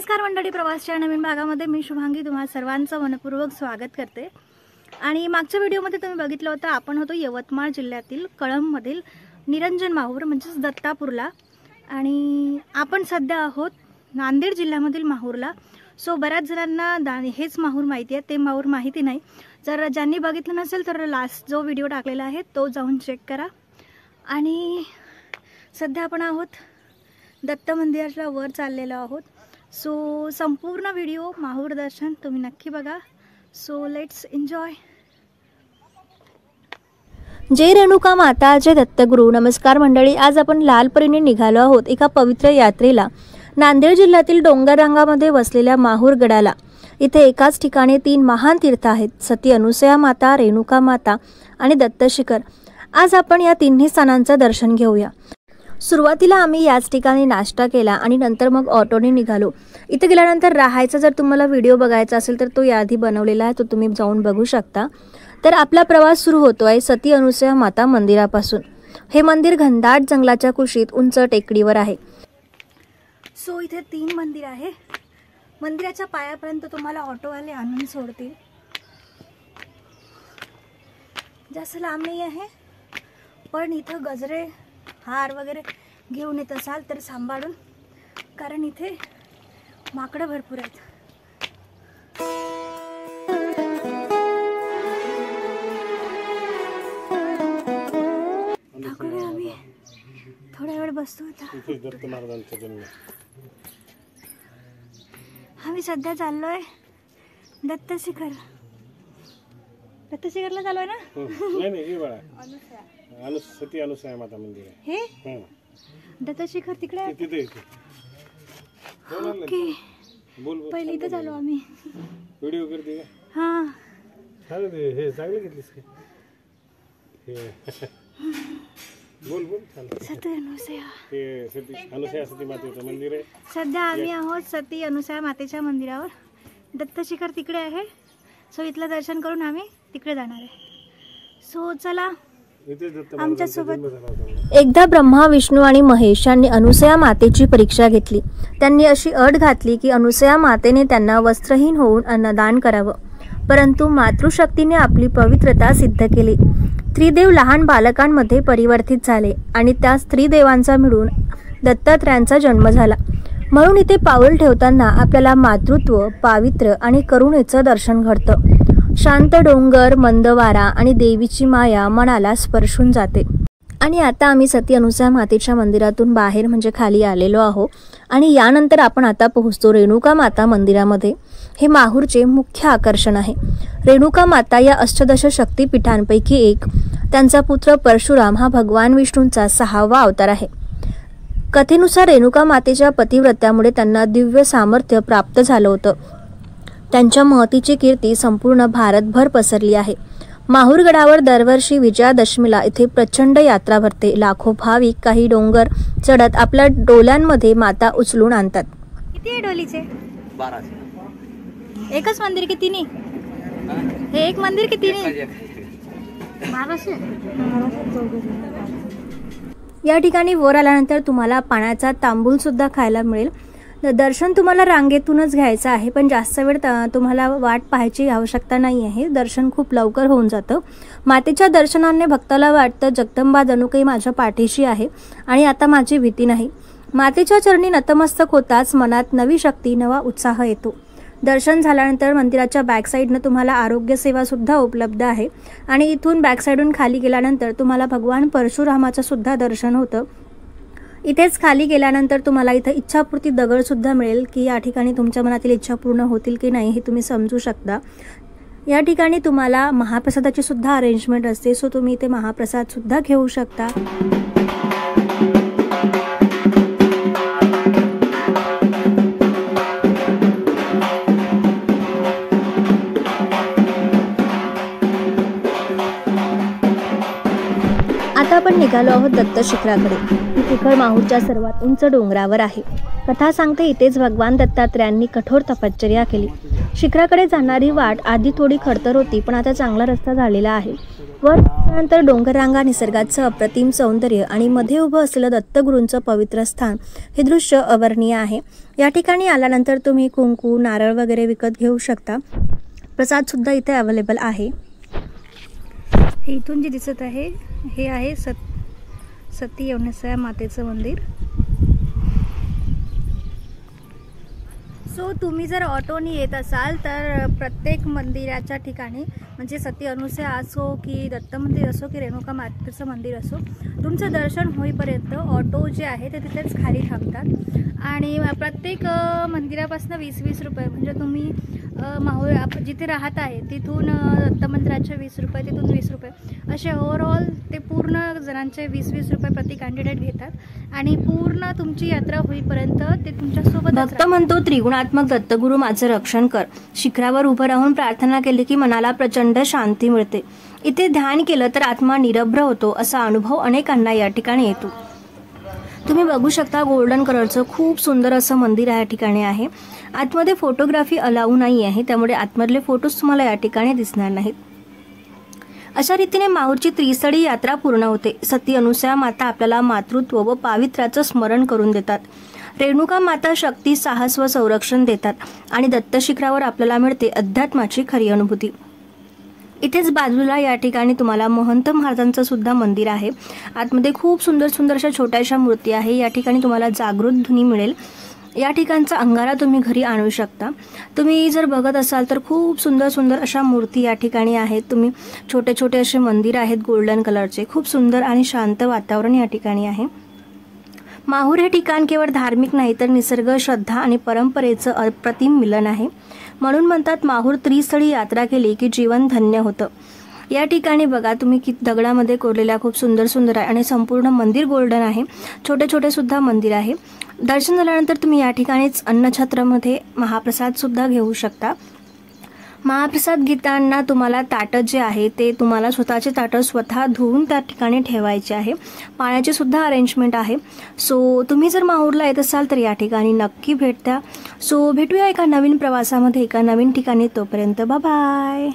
नमस्कार मंडळी, प्रवासच्या नवीन भागामध्ये मी शुभांगी तुम्हा सर्वांचं मनपूर्वक स्वागत करते। आणि मागच्या व्हिडिओमध्ये तुम्ही बघितलं होतं आपण होतो यवतमाळ जिल्ह्यातील कळंबमधील निरंजन माहूर म्हणजेच दत्तापूरला, आणि आपण सध्या आहोत नांदेड जिल्ह्यामधील माहूरला। सो बऱ्याच जणांना हेच माहूर माहिती आहे, ते माहूर माहिती नाही। जर ज्यांनी बघितलं नसेल तर लास्ट जो व्हिडिओ टाकलेला आहे तो जाऊन चेक करा। आणि सध्या आपण आहोत दत्त मंदिराच्या वर चाललेलो आहोत। सो संपूर्ण व्हिडिओ माहूर दर्शन तुम्ही नक्की बघा। So let's enjoy. जय रेणुका माता, जय दत्तगुरु। नमस्कार मंडळी, आज आपण लालपरीने निघालो आहोत एका पवित्र यात्रेला नांदेड जिल्ह्यातील डोंगर रांगामध्ये वसलेल्या माहूर गडाला। इथे एकाच ठिकाणी 3 महान तीर्थ आहेत, सती अनुसया माता, रेणुका माता आणि दत्तशिखर। आज आपण या तिन्ही स्थानांचं दर्शन घेऊया। सुरुवातीला आम्ही याच ठिकाणी नाश्ता केला आणि नंतर मग ऑटोने निघालो। इथे गेल्यानंतर राहायचा जर तुम्हाला व्हिडिओ बघायचा असेल तर तो याआधी बनवलेला आहे, तो तुम्ही जाऊन बघू शकता। तर आपला प्रवास सुरू होतो आहे सती अनुसया माता मंदिरापासून। हे मंदिर घनदाट जंगलाच्या कुशीत उंच टेकडीवर आहे। सो इथे 3 मंदिर आहे। मंदिराच्या पायापर्यंत तुम्हाला ऑटोवाले आणून सोडतील, जास्त लांब नाही आहे। पण इथं गजरे हार वगैरे घेऊन येत असाल तर सांभाळून, कारण इथे माकडं भरपूर आहेत। ठाकरे आम्ही थोडा वेळ बसतो आता। दत्त महाराजांचा जन्म। आम्ही सध्या चाललोय दत्तशिखर। दत्तशिखरला चाललोय ना? नाही हे बघा, सती अनुसया माता मंदिर आहे हे। दत्तशिखर तिकडे आहे तिथे। ओके, बोल पहिले इथं चालू आम्ही। व्हिडिओ करते का? हां चालू दे। हे चांगलं घेतलीस का? हे बोल सती अनुसया, हे सती अनुसया सती मातेचं मंदिर आहे। सध्या आम्ही आहोत सती अनुसया मातेच्या मंदिरावर। दत्तशिखर तिकडे आहे। सो इथलं दर्शन करून आम्ही तिकडे जाणार आहे। सो चला आमच्या सोबत। एकदा ब्रह्मा, विष्णू आणि महेश यांनी अनुसया मातेची परीक्षा घेतली। त्यांनी अशी अट घातली की अनुसया मातेने त्यांना वस्त्रहीन होऊन अन्नदान करावं, परंतु मातृशक्तीने आपली पवित्रता सिद्ध केली। त्रिदेव लहान बालकांमध्ये परिवर्तित झाले आणि त्या स्त्रीदेवांचा मिळून दत्तात्रयांचा जन्म झाला। म्हणून इथे पाऊल ठेवताना आपल्याला मातृत्व, पावित्र्य आणि करुणेचं दर्शन घडतं। शांत डोंगर, मंद वारा आणि देवीची माया मनाला स्पर्शून जाते। आणि आता आम्ही सती अनुसया मातेच्या मंदिरातून बाहेर म्हणजे खाली आलेलो आहोत आणि यानंतर आपण आता पोहोचतो रेणुका माता मंदिरामध्ये। हे माहूरचे मुख्य आकर्षण आहे। रेणुका माता या अष्टदश शक्तिपीठांपैकी एक। त्यांचा पुत्र परशुराम हा भगवान विष्णूंचा 6वा अवतार आहे। कथेनुसार रेणुका मातेच्या पतिव्रत्यामुळे त्यांना दिव्य सामर्थ्य प्राप्त झालं होतं। त्यांच्या महतीची कीर्ती संपूर्ण भारतभर पसरली आहे। माहूरगडावर दरवर्षी विजयादशमीला इथे प्रचंड यात्रा भरते। लाखो भाविक काही डोंगर चढत आपल्या डोल्यांमध्ये माता उचलून आणतात। किती आहे डोलीचे? 12। एकच मंदिर की तिन्ही? हे एक मंदिर की तिन्ही? 1200। या ठिकाणी वर आल्यानंतर तुम्हाला पाण्याचा तांबूल सुद्धा खायला मिळेल। दर्शन तुम्हाला रांगेतूनच घ्यायचं आहे, पण जास्त वेळ तुम्हाला वाट पाहायची आवश्यकता नाही आहे। दर्शन खूप लवकर होऊन जातं। मातेच्या दर्शनाने भक्ताला वाटतं जगदंबा जणू काही माझ्या पाठीशी आहे आणि आता माझी भीती नाही। मातेच्या चरणी नतमस्तक होताच मनात नवी शक्ती, नवा उत्साह येतो। दर्शन झाल्यानंतर मंदिराच्या बॅक साईडनं तुम्हाला आरोग्य सेवा सुद्धा उपलब्ध आहे आणि इथून बॅक साईडून खाली गेल्यानंतर तुम्हाला भगवान परशुरामाचं सुद्धा दर्शन होतं। इथेच खाली गेल्यानंतर तुम्हाला इथं इच्छापूर्ती दगड सुद्धा मिळेल की या ठिकाणी तुमच्या मनातील इच्छा पूर्ण होतील की नाही हे तुम्ही समजू शकता। या ठिकाणी तुम्हाला महाप्रसादाची सुद्धा अरेंजमेंट असते, सो तुम्ही इथे महाप्रसाद सुद्धा घेऊ शकता। आता आपण निघालो आहोत दत्तशिखराकडे। ही शिखर माहूरच्या सर्वात उंच डोंगरावर आहे। कथा सांगते इथेच भगवान दत्तात्रयांनी कठोर तपश्चर्या केली। शिखराकडे जाणारी वाट आधी थोडी खडतर होती, पण आता चांगला रस्ता झालेला आहे। वर नंतर डोंगररांगा, निसर्गाचं अप्रतिम सौंदर्य आणि मध्ये उभं असलेलं दत्तगुरूंचं पवित्र स्थान हे दृश्य अवर्णनीय आहे. या ठिकाणी आल्यानंतर तुम्ही कुंकू, नारळ वगैरे विकत घेऊ शकता. प्रसादसुद्धा इथे अवेलेबल आहे. हे इथून जे दिसत आहे हे आहे सती अनसूया मातेचं मंदिर. सो तुम्ही जर ऑटोनी येत असाल तर प्रत्येक मंदिराच्या ठिकाणी म्हणजे सती अनसूया असो की दत्त मंदिर असो की रेणुका मातेचं मंदिर असो, तुमचं दर्शन होईपर्यंत ऑटो जे आहे ते तिथेच खाली थांबतात. आणि प्रत्येक मंदिरापासून 20-20 रुपये, म्हणजे तुम्ही माहूर जिथे राहत आहे तिथून दत्त मंदिराचे 20 रुपये, तिथून 20 रुपये, असे ओव्हरऑल ते पूर्ण जणांचे 20-20 रुपये प्रति कॅन्डिडेट घेतात. आणि पूर्ण तुमची यात्रा होईपर्यंत ते तुमच्यासोबत. भक्त म्हणतो, त्रिगुणात्मक दत्तगुरू माझं रक्षण कर. शिखरावर उभं राहून प्रार्थना केली की मनाला प्रचंड शांती मिळते. इथे ध्यान केलं तर आत्मा निरभ्र होतो, असा अनुभव अनेकांना या ठिकाणी येतो. तुम्ही बघू शकता गोल्डन कलरचं खूप सुंदर असं मंदिर या ठिकाणी आहे. आतमध्ये फोटोग्राफी अलाऊ नाही आहे, त्यामुळे आतमधले फोटोज तुम्हाला या ठिकाणी दिसणार नाहीत. अशा रीतीने माहूरची त्रिसळी यात्रा पूर्ण होते. सती अनसूया माता आपल्याला मातृत्व व पावित्र्याचं स्मरण करून देतात. रेणुका माता शक्ती, साहस व संरक्षण देतात आणि दत्त शिखरावर आपल्याला मिळते अध्यात्माची खरी अनुभूती. इथेच बाजूला या ठिकाणी तुम्हाला महंत महाराजांचं सुद्धा मंदिर आहे. आतमध्ये खूप सुंदर सुंदर अशा छोट्याशा मूर्ती आहे. या ठिकाणी तुम्हाला जागृत ध्वनी मिळेल. या ठिकाणचा अंगारा तुम्ही घरी आणू शकता. तुम्ही जर बघत असाल तर खूप सुंदर सुंदर अशा मूर्ती या ठिकाणी आहेत. तुम्ही छोटे छोटे असे मंदिर आहेत गोल्डन कलरचे. खूप सुंदर आणि शांत वातावरण या ठिकाणी आहे. माहूर हे ठिकाण केवळ धार्मिक नाही तर निसर्ग, श्रद्धा आणि परंपरेचं अप्रतिम मिलन आहे. म्हणून म्हणतात माहूर त्रिस्थळी यात्रा केली की जीवन धन्य होतं. या ठिकाणी बघा तुम्ही की दगडामध्ये कोरलेल्या खूप सुंदर सुंदर आहे आणि संपूर्ण मंदिर गोल्डन आहे. छोटे छोटे सुद्धा मंदिर आहे. दर्शन झाल्यानंतर तुम्ही या ठिकाणीच अन्नछत्रामध्ये महाप्रसाद सुद्धा घेऊ शकता. महाप्रसाद घेताना तुम्हाला ताटं जे आहे ते तुम्हाला स्वतःचे ताटं स्वतः धुवून त्या ठिकाणी ठेवायचे आहे. पाण्याची सुद्धा अरेंजमेंट आहे. सो तुम्ही जर माहूरला येत असाल तर या ठिकाणी नक्की भेट द्या. सो भेटूया एका नवीन प्रवासामध्ये एका नवीन ठिकाणी. तोपर्यंत बाय बाय.